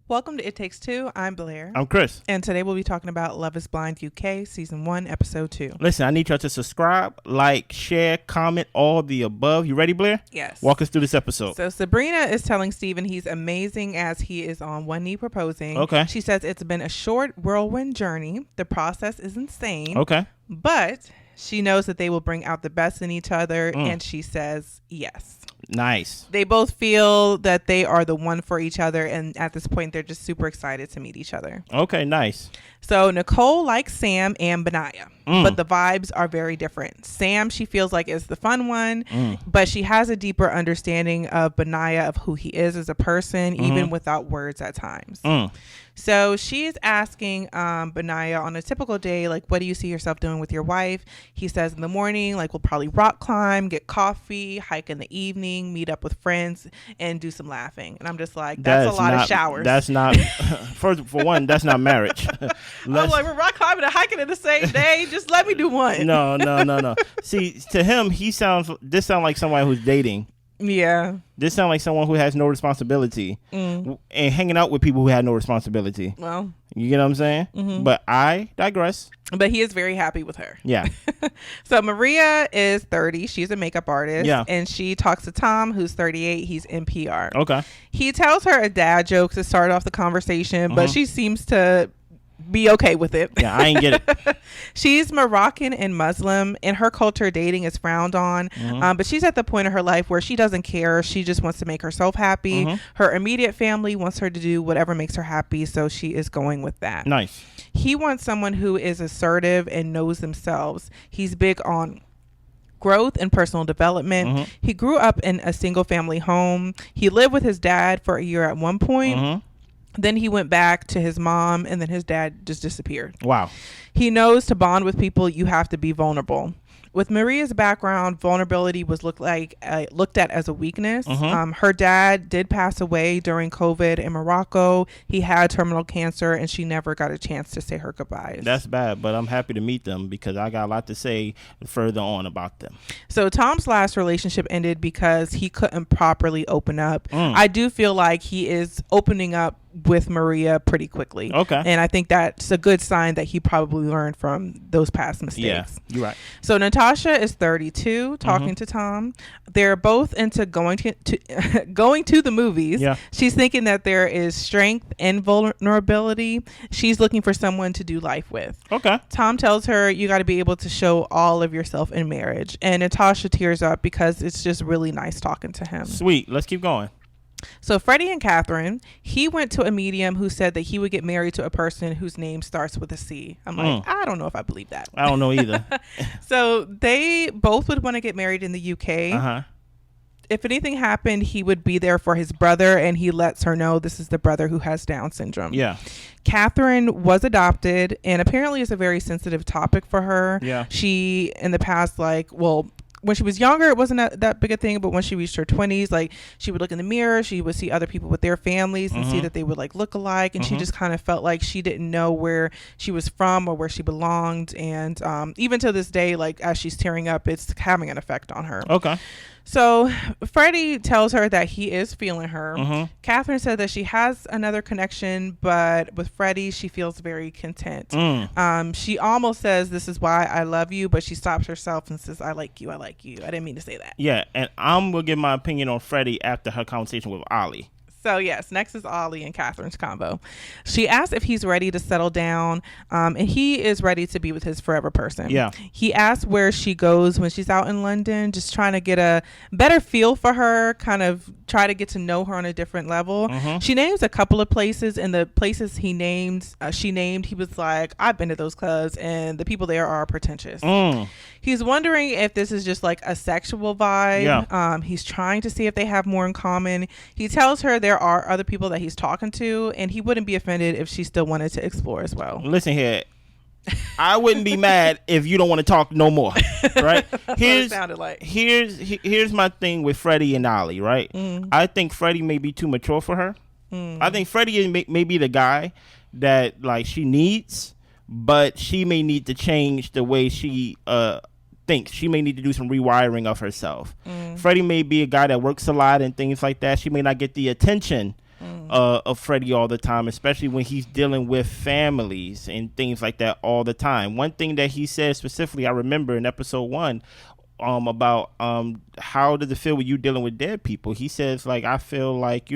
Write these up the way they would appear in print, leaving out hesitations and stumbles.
Welcome to It Takes Two. I'm Blair. I'm Chris. And today we'll be talking about Love is Blind UK, Season 1, Episode 2. Listen, I need y'all to subscribe, like, share, comment, all the above. You ready, Blair? Yes. Walk us through this episode. So Sabrina is telling Steven he's amazing as he is on one knee proposing. Okay. She says it's been a short whirlwind journey. The process is insane. Okay. But she knows that they will bring out the best in each other, and she says yes. Nice. They both feel that they are the one for each other, and at this point, they're just super excited to meet each other. Okay, nice. So Nicole likes Sam and Benaiah, but the vibes are very different. Sam, she feels like is the fun one, but she has a deeper understanding of Benaiah, of who he is as a person, even without words at times. So she's asking Benaiah on a typical day, like, what do you see yourself doing with your wife? He says in the morning, like, we'll probably rock climb, get coffee, hike in the evening, meet up with friends, and do some laughing. And I'm just like, that's a lot of showers. That's not, for one, that's not marriage. I'm like, we're rock climbing and hiking in the same day. Just let me do one. No. See, to him, this sounds like someone who's dating. Yeah. This sounds like someone who has no responsibility and hanging out with people who had no responsibility. Well, you get what I'm saying? But I digress. But he is very happy with her. Yeah. So Maria is 30. She's a makeup artist. Yeah. And she talks to Tom, who's 38. He's in PR. Okay. He tells her a dad joke to start off the conversation, but she seems to be okay with it. Yeah, I ain't get it. She's Moroccan and Muslim. In her culture, dating is frowned on. But she's at the point of her life where she doesn't care. She just wants to make herself happy. Her immediate family wants her to do whatever makes her happy, so she is going with that. Nice. He wants someone who is assertive and knows themselves. He's big on growth and personal development. He grew up in a single family home. He lived with his dad for a year at one point. Then he went back to his mom, and then his dad just disappeared. Wow. He knows to bond with people, you have to be vulnerable. With Maria's background, vulnerability was looked at as a weakness. Her dad did pass away during COVID in Morocco. He had terminal cancer, and she never got a chance to say her goodbyes. That's bad, but I'm happy to meet them because I got a lot to say further on about them. So Tom's last relationship ended because he couldn't properly open up. I do feel like he is opening up with Maria pretty quickly. Okay. And I think that's a good sign that he probably learned from those past mistakes. Yeah, you're right. So Natasha is 32, talking to Tom. They're both into going to the movies. Yeah. She's thinking that there is strength and vulnerability. She's looking for someone to do life with. Okay. Tom tells her you got to be able to show all of yourself in marriage. And Natasha tears up because it's just really nice talking to him. Sweet. Let's keep going. So Freddie and Catherine, he went to a medium who said that he would get married to a person whose name starts with a C. I'm like, I don't know if I believe that. I don't know either. So they both would want to get married in the UK. If anything happened, he would be there for his brother, and he lets her know this is the brother who has Down syndrome. Yeah. Catherine was adopted, and apparently it's a very sensitive topic for her. Yeah. She, in the past, when she was younger, it wasn't that big a thing, but when she reached her 20s, like, she would look in the mirror, she would see other people with their families and see that they would look alike, and she just kind of felt like she didn't know where she was from or where she belonged. And even to this day, as she's tearing up, it's having an effect on her. Okay. So Freddie tells her that he is feeling her. Catherine said that she has another connection, but with Freddie, she feels very content. She almost says, this is why I love you, but she stops herself and says, I like you. I didn't mean to say that. Yeah, and I'm going to give my opinion on Freddie after her conversation with Ollie. So yes, next is Ollie and Catherine's combo. She asks if he's ready to settle down, and he is ready to be with his forever person. Yeah. He asks where she goes when she's out in London, just trying to get a better feel for her, kind of try to get to know her on a different level. She names a couple of places, and the places she named, he was like, I've been to those clubs, and the people there are pretentious. He's wondering if this is just a sexual vibe. Yeah. He's trying to see if they have more in common. He tells her there are other people that he's talking to, and he wouldn't be offended if she still wanted to explore as well. Listen here, I wouldn't be mad if you don't want to talk no more, right? Here's what it sounded like. Here's my thing with Freddie and Ollie, right? I think Freddie may be too mature for her. I think Freddie may be the guy that she needs, but she may need to change the way she thinks. She may need to do some rewiring of herself. Freddie may be a guy that works a lot and things like that. She may not get the attention of Freddie all the time, especially when he's dealing with families and things like that all the time. One thing that he said specifically, I remember in episode 1, about how does it feel when you dealing with dead people? He says, like, I feel like,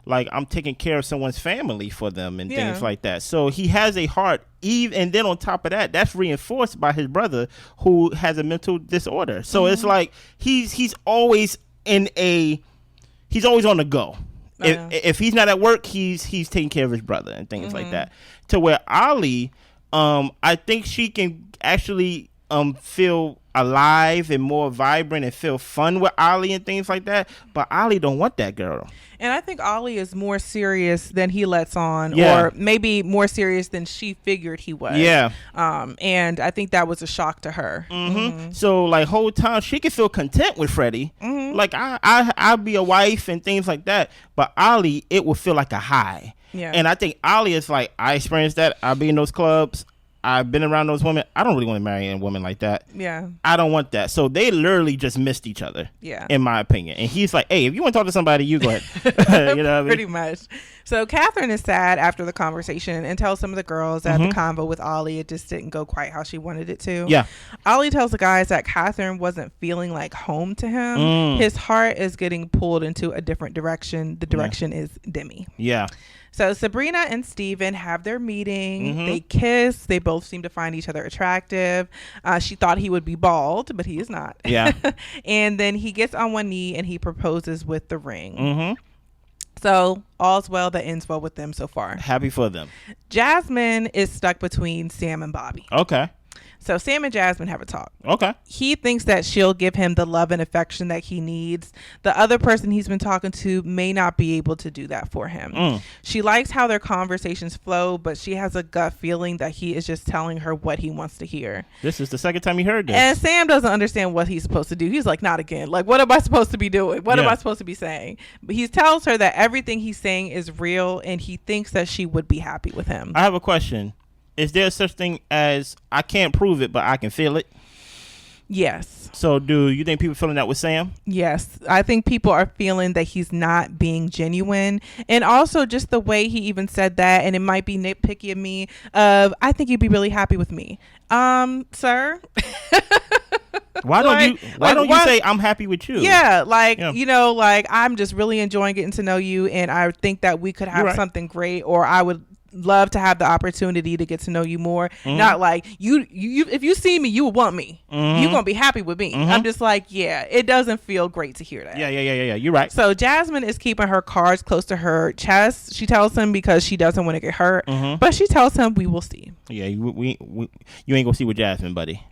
like I'm taking care of someone's family for them and things like that. So he has a heart, and then on top of that, that's reinforced by his brother who has a mental disorder. So it's like he's always he's always on the go. If he's not at work, he's taking care of his brother and things like that. To where Ollie, I think she can actually feel alive and more vibrant and feel fun with Ollie and things like that, but Ollie don't want that girl. And I think Ollie is more serious than he lets on, or maybe more serious than she figured he was. And I think that was a shock to her. So like whole time she can feel content with Freddie, like I'll be a wife and things like that, but Ollie, it will feel like a high. And I think Ollie is like, I experienced that. I'll be in those clubs, I've been around those women. I don't really want to marry a woman like that. I don't want that. So they literally just missed each other. In my opinion. And he's like, hey, if you want to talk to somebody, you go ahead. You know what I mean? Pretty much. So Catherine is sad after the conversation and tells some of the girls that the convo with Ollie, it just didn't go quite how she wanted it to. Ollie tells the guys that Catherine wasn't feeling like home to him. His heart is getting pulled into a different direction. The direction is Demi. So Sabrina and Steven have their meeting. They kiss. They both seem to find each other attractive. She thought he would be bald, but he is not. And then he gets on one knee and he proposes with the ring. So all's well that ends well with them so far. Happy for them. Jasmine is stuck between Sam and Bobby. So Sam and Jasmine have a talk. He thinks that she'll give him the love and affection that he needs. The other person he's been talking to may not be able to do that for him. She likes how their conversations flow, but she has a gut feeling that he is just telling her what he wants to hear. This is the second time he heard this. And Sam doesn't understand what he's supposed to do. He's like, not again. Like, what am I supposed to be doing? What am I supposed to be saying? But he tells her that everything he's saying is real, and he thinks that she would be happy with him. I have a question. Is there such thing as I can't prove it, but I can feel it? Yes. So do you think people feeling that with Sam? Yes. I think people are feeling that he's not being genuine. And also just the way he even said that, and it might be nitpicky of me, I think you'd be really happy with me. Sir? Why don't you say I'm happy with you? Like I'm just really enjoying getting to know you, and I think that we could have something great, or I would love to have the opportunity to get to know you more. Not like you if you see me, you will want me. You're gonna be happy with me. I'm just like, it doesn't feel great to hear that. You're right. So Jasmine is keeping her cards close to her chest. She tells him because she doesn't want to get hurt, but she tells him we will see. You ain't gonna see with Jasmine, buddy.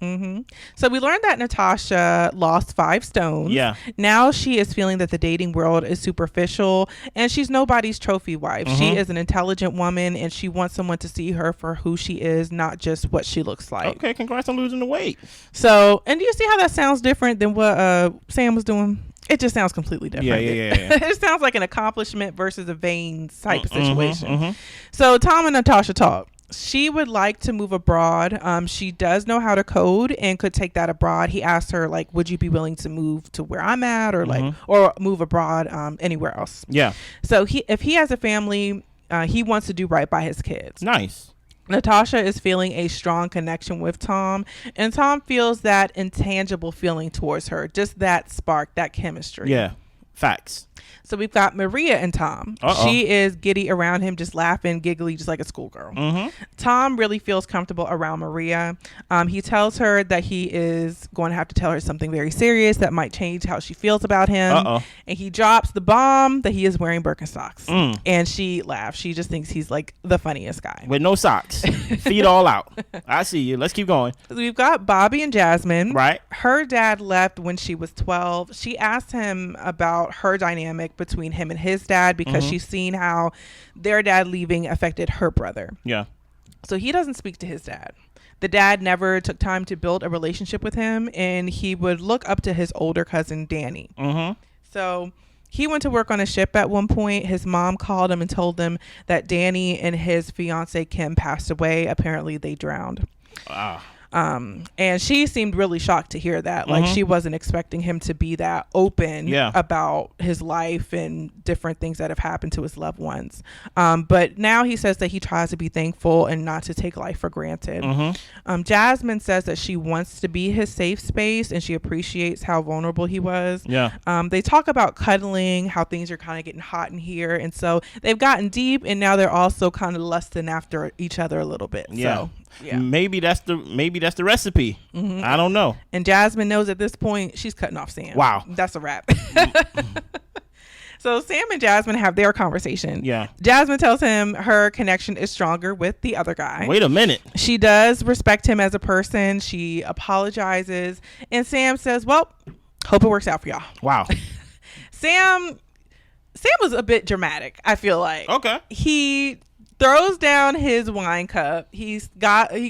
So we learned that Natasha lost 5 stones. Now she is feeling that the dating world is superficial, and she's nobody's trophy wife. She is an intelligent woman, and she wants someone to see her for who she is, not just what she looks like. Okay, congrats on losing the weight. So, and do you see how that sounds different than what Sam was doing? It just sounds completely different. It sounds like an accomplishment versus a vain type of situation. So Tom and Natasha talk. She would like to move abroad. She does know how to code and could take that abroad. He asked her, like, would you be willing to move to where I'm at, or or move abroad anywhere else? So if he has a family, he wants to do right by his kids. Nice. Natasha is feeling a strong connection with Tom, and Tom feels that intangible feeling towards her, just that spark, that chemistry. Facts. So we've got Maria and Tom. She is giddy around him, just laughing, giggly, just like a schoolgirl. Tom really feels comfortable around Maria. He tells her that he is going to have to tell her something very serious that might change how she feels about him. And he drops the bomb that he is wearing Birkenstocks. And she laughs. She just thinks he's like the funniest guy. With no socks. Feet all out. I see you. Let's keep going. So we've got Bobby and Jasmine. Right. Her dad left when she was 12. She asked him about her dynamic between him and his dad, because she's seen how their dad leaving affected her brother. So he doesn't speak to his dad. The dad never took time to build a relationship with him, and he would look up to his older cousin Danny. So he went to work on a ship at one point. His mom called him and told him that Danny and his fiance Kim passed away. Apparently they drowned. And she seemed really shocked to hear that. Like she wasn't expecting him to be that open about his life and different things that have happened to his loved ones. But now he says that he tries to be thankful and not to take life for granted. Jasmine says that she wants to be his safe space and she appreciates how vulnerable he was. They talk about cuddling, how things are kind of getting hot in here, and so they've gotten deep, and now they're also kind of lusting after each other a little bit. So maybe that's the recipe. I don't know. And Jasmine knows at this point she's cutting off Sam. Wow, that's a wrap. So Sam and Jasmine have their conversation. Jasmine tells him her connection is stronger with the other guy. Wait a minute. She does respect him as a person. She apologizes, and Sam says, well, hope it works out for y'all. Wow. Sam was a bit dramatic, I feel like. Okay. He throws down his wine cup. He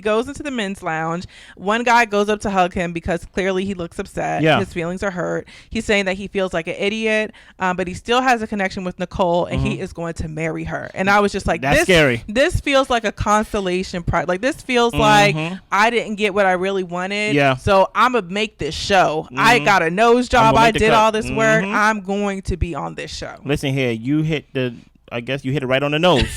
goes into the men's lounge. One guy goes up to hug him because clearly he looks upset. His feelings are hurt. He's saying that he feels like an idiot, but he still has a connection with Nicole, and he is going to marry her. And I was just like, that's scary. This feels like a consolation prize. Like, this feels like I didn't get what I really wanted. So I'm gonna make this show. I got a nose job. I did all this work. I'm going to be on this show. Listen here, I guess you hit it right on the nose.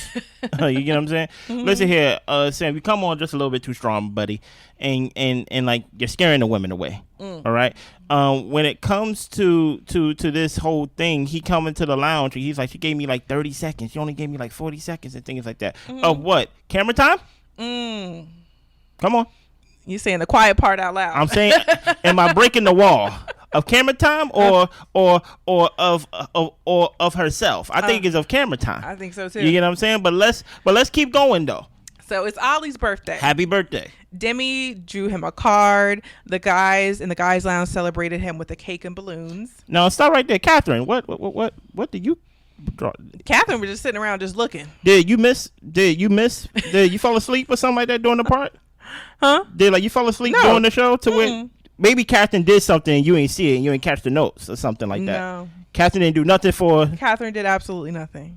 You get what I'm saying? Listen here, Sam, you come on just a little bit too strong, buddy, and like you're scaring the women away. All right. When it comes to this whole thing, he come into the lounge and he's like, she gave me like 30 seconds. She only gave me like 40 seconds and things like that. Of what? Camera time? Come on. You saying the quiet part out loud? I'm saying, am I breaking the wall? Of camera time or of herself? I think it's of camera time. I think so too. You get what I'm saying? But let's keep going though. So it's Ollie's birthday. Happy birthday. Demi drew him a card. The guys in the guys lounge celebrated him with a cake and balloons. No, stop right there, Catherine. What did you draw? Catherine was just sitting around just looking. Did you fall asleep or something like that during the part? Huh? Did you fall asleep during the show to where maybe Catherine did something and you ain't see it and you ain't catch the notes or something like that? No. Catherine didn't do nothing for... Catherine did absolutely nothing.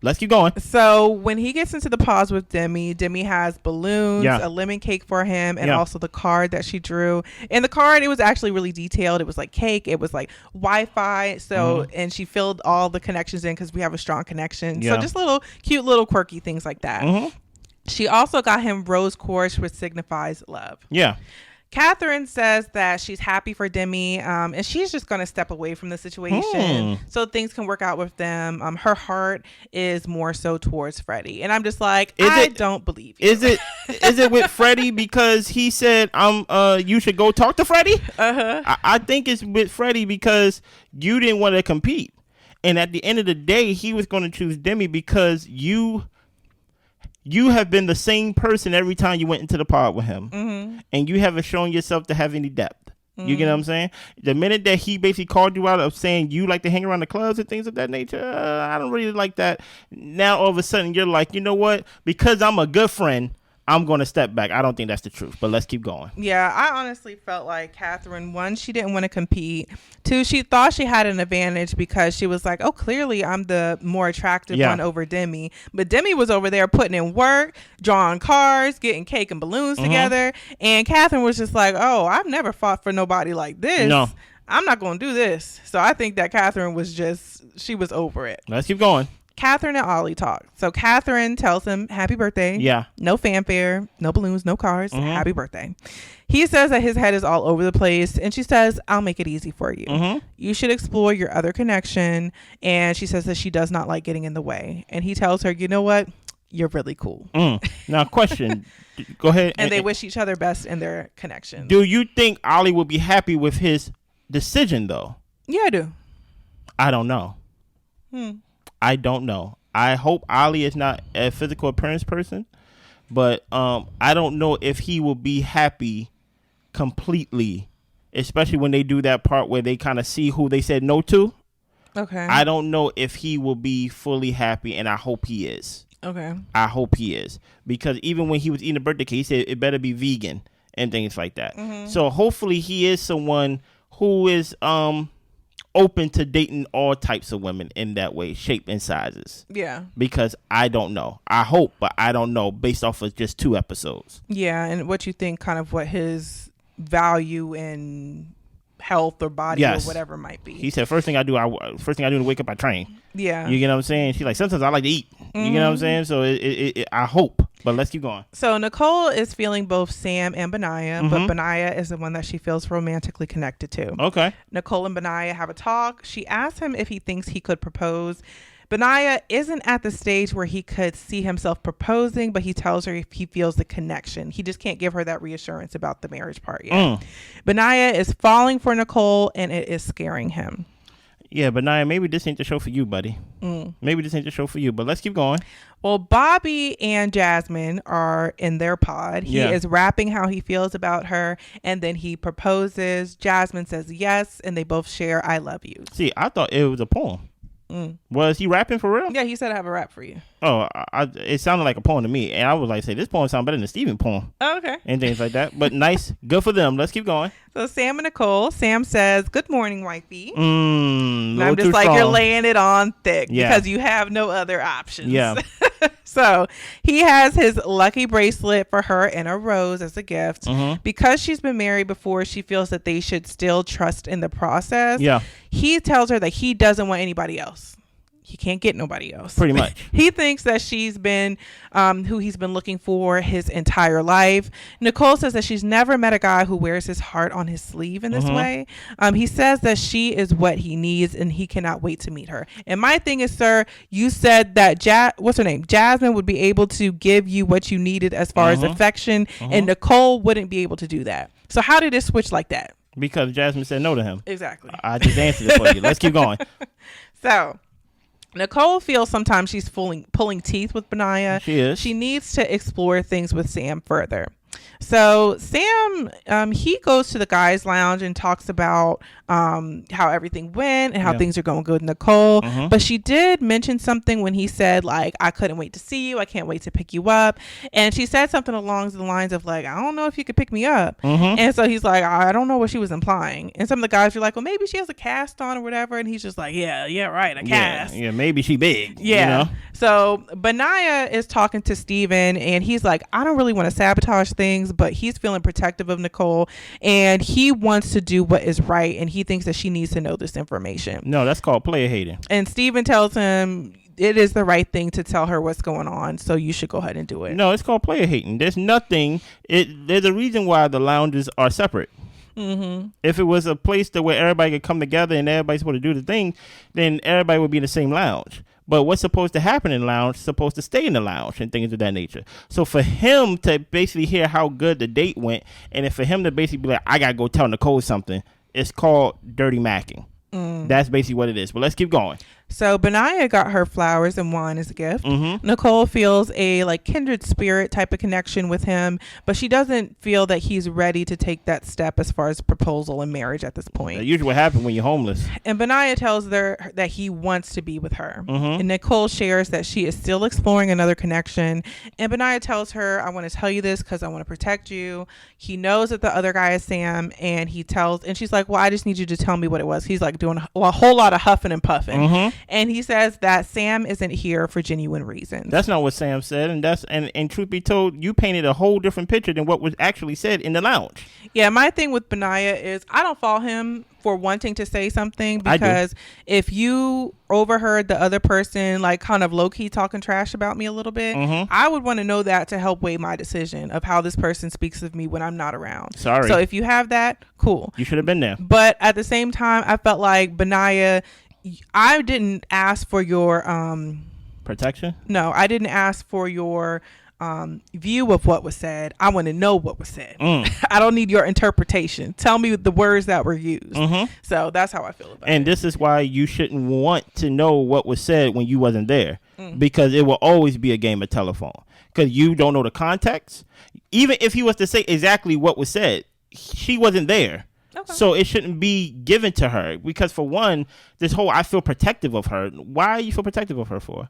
Let's keep going. So when he gets into the pause with Demi has balloons, a lemon cake for him, and also the card that she drew. And the card, it was actually really detailed. It was like cake. It was like Wi-Fi. So, and she filled all the connections in because we have a strong connection. So just little cute, little quirky things like that. She also got him rose quartz, which signifies love. Catherine says that she's happy for Demi, and she's just going to step away from the situation so things can work out with them. Her heart is more so towards Freddie, and I'm just like, I don't believe you. Is it with Freddie because he said you should go talk to Freddie? I think it's with Freddie because you didn't want to compete, and at the end of the day, he was going to choose Demi because you have been the same person every time you went into the pod with him. And you haven't shown yourself to have any depth. You get what I'm saying? The minute that he basically called you out of saying you like to hang around the clubs and things of that nature, I don't really like that. Now, all of a sudden, you're like, you know what? Because I'm a good friend, I'm going to step back. I don't think that's the truth, but let's keep going. Yeah, I honestly felt like Catherine, one, she didn't want to compete. Two, she thought she had an advantage because she was like, oh, clearly I'm the more attractive one over Demi. But Demi was over there putting in work, drawing cards, getting cake and balloons together. And Catherine was just like, oh, I've never fought for nobody like this. No. I'm not going to do this. So I think that Catherine was she was over it. Let's keep going. Catherine and Ollie talk. So Catherine tells him happy birthday. No fanfare, no balloons, no cars. Happy birthday. He says that his head is all over the place, and she says, I'll make it easy for you. You should explore your other connection. And she says that she does not like getting in the way. And he tells her, you know what? You're really cool. Now, question. Go ahead. And they wish each other best in their connection. Do you think Ollie would be happy with his decision, though? Yeah, I do. I don't know. I don't know. I hope Ollie is not a physical appearance person, but I don't know if he will be happy completely, especially when they do that part where they kind of see who they said no to. Okay. I don't know if he will be fully happy, and I hope he is. Okay. I hope he is, because even when he was eating a birthday cake, he said it better be vegan and things like that. So hopefully he is someone who is open to dating all types of women in that way, shape and sizes. Yeah. Because I don't know. I hope, but I don't know based off of just 2 episodes. Yeah, and what you think, kind of what his value in health or body or whatever might be. He said, first thing I do to wake up, I train. Yeah. You get what I'm saying? She's like, sometimes I like to eat. You get what I'm saying? So I hope. But let's keep going. So Nicole is feeling both Sam and Benaiah, but Benaiah is the one that she feels romantically connected to. Okay. Nicole and Benaiah have a talk. She asks him if he thinks he could propose. Benaiah isn't at the stage where he could see himself proposing, but he tells her if he feels the connection. He just can't give her that reassurance about the marriage part yet. Benaiah is falling for Nicole, and it is scaring him. Yeah, Benaiah, maybe this ain't the show for you, buddy. Maybe this ain't the show for you, but let's keep going. Well, Bobby and Jasmine are in their pod. He is rapping how he feels about her, and then he proposes. Jasmine says yes, and they both share I love you. See, I thought it was a poem. Was he rapping for real? Yeah, he said I have a rap for you. Oh, it sounded like a poem to me, and I was like, say, this poem sounds better than Steven poem. Oh, okay. And things like that. But nice, good for them. Let's keep going. So Sam and Nicole. Sam says, "Good morning, wifey." And I'm just like, strong. You're laying it on thick because you have no other options. Yeah. So he has his lucky bracelet for her and a rose as a gift. Because she's been married before, she feels that they should still trust in the process. Yeah. He tells her that he doesn't want anybody else. He can't get nobody else. Pretty much. He thinks that she's been who he's been looking for his entire life. Nicole says that she's never met a guy who wears his heart on his sleeve in this way. He says that she is what he needs and he cannot wait to meet her. And my thing is, sir, you said that what's her name? Jasmine would be able to give you what you needed as far as affection, and Nicole wouldn't be able to do that. So how did it switch like that? Because Jasmine said no to him. Exactly. I just answered it for you. Let's keep going. So Nicole feels sometimes she's pulling teeth with Benaiah. She is. She needs to explore things with Sam further. So Sam, he goes to the guys' lounge and talks about how everything went and how things are going good with Nicole. But she did mention something when he said, like, I couldn't wait to see you. I can't wait to pick you up. And she said something along the lines of, like, I don't know if you could pick me up. And so he's like, I don't know what she was implying. And some of the guys were like, well, maybe she has a cast on or whatever. And he's just like, yeah, right, a cast. Yeah, maybe she big. Yeah. You know? So Benaiah is talking to Steven, and he's like, I don't really want to sabotage things, but he's feeling protective of Nicole, and he wants to do what is right, and he thinks that she needs to know this information. No, that's called player hating. And Steven tells him it is the right thing to tell her what's going on, so you should go ahead and do it. No, it's called player hating. There's nothing. There's a reason why the lounges are separate. If it was a place where everybody could come together and everybody's supposed to do the thing, then everybody would be in the same lounge. But what's supposed to happen in the lounge is supposed to stay in the lounge and things of that nature. So for him to basically hear how good the date went, and for him to basically be like, I got to go tell Nicole something, it's called dirty macking. That's basically what it is. But let's keep going. So Benaiah got her flowers and wine as a gift. Nicole feels a like kindred spirit type of connection with him, but she doesn't feel that he's ready to take that step as far as proposal and marriage at this point. That's usually what happens when you're homeless. And Benaiah tells her that he wants to be with her. And Nicole shares that she is still exploring another connection. And Benaiah tells her, I want to tell you this because I want to protect you. He knows that the other guy is Sam, and she's like, well, I just need you to tell me what it was. He's like doing a whole lot of huffing and puffing. And he says that Sam isn't here for genuine reasons. That's not what Sam said. And truth be told, you painted a whole different picture than what was actually said in the lounge. Yeah, my thing with Benaiah is I don't fault him for wanting to say something, because if you overheard the other person like kind of low-key talking trash about me a little bit, I would want to know that to help weigh my decision of how this person speaks of me when I'm not around. Sorry. So if you have that, cool. You should have been there. But at the same time, I felt like Benaiah, I didn't ask for your protection. No, I didn't ask for your view of what was said. I want to know what was said. I don't need your interpretation. Tell me the words that were used. So that's how I feel about it. And this is why you shouldn't want to know what was said when you wasn't there, because it will always be a game of telephone, because you don't know the context. Even if he was to say exactly what was said, she wasn't there. Okay. So it shouldn't be given to her, because for one, this whole I feel protective of her. Why you feel protective of her for?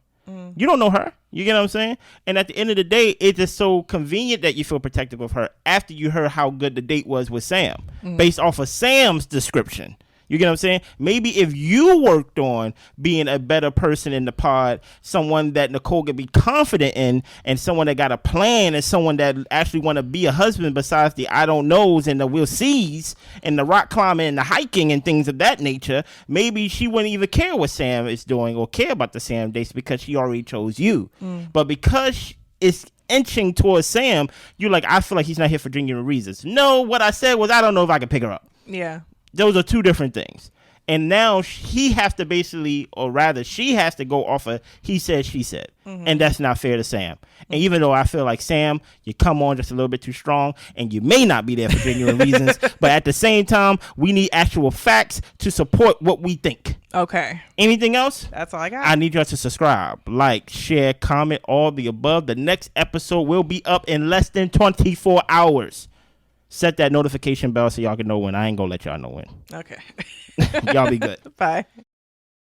You don't know her. You get what I'm saying? And at the end of the day, it's just so convenient that you feel protective of her after you heard how good the date was with Sam, based off of Sam's description. You get what I'm saying? Maybe if you worked on being a better person in the pod, someone that Nicole could be confident in, and someone that got a plan, and someone that actually want to be a husband besides the I don't knows and the we'll sees and the rock climbing and the hiking and things of that nature, maybe she wouldn't even care what Sam is doing or care about the Sam dates because she already chose you. But because it's inching towards Sam, you're like, I feel like he's not here for genuine reasons. No, what I said was I don't know if I can pick her up. Yeah. Those are two different things. And now he has to basically, or rather she has to go off of he said, she said. And that's not fair to Sam. And even though I feel like, Sam, you come on just a little bit too strong and you may not be there for genuine reasons, but at the same time, we need actual facts to support what we think. Okay. Anything else? That's all I got. I need y'all to subscribe, like, share, comment, all the above. The next episode will be up in less than 24 hours. Set that notification bell so y'all can know when. I ain't gonna let y'all know when. Okay. Y'all be good. Bye.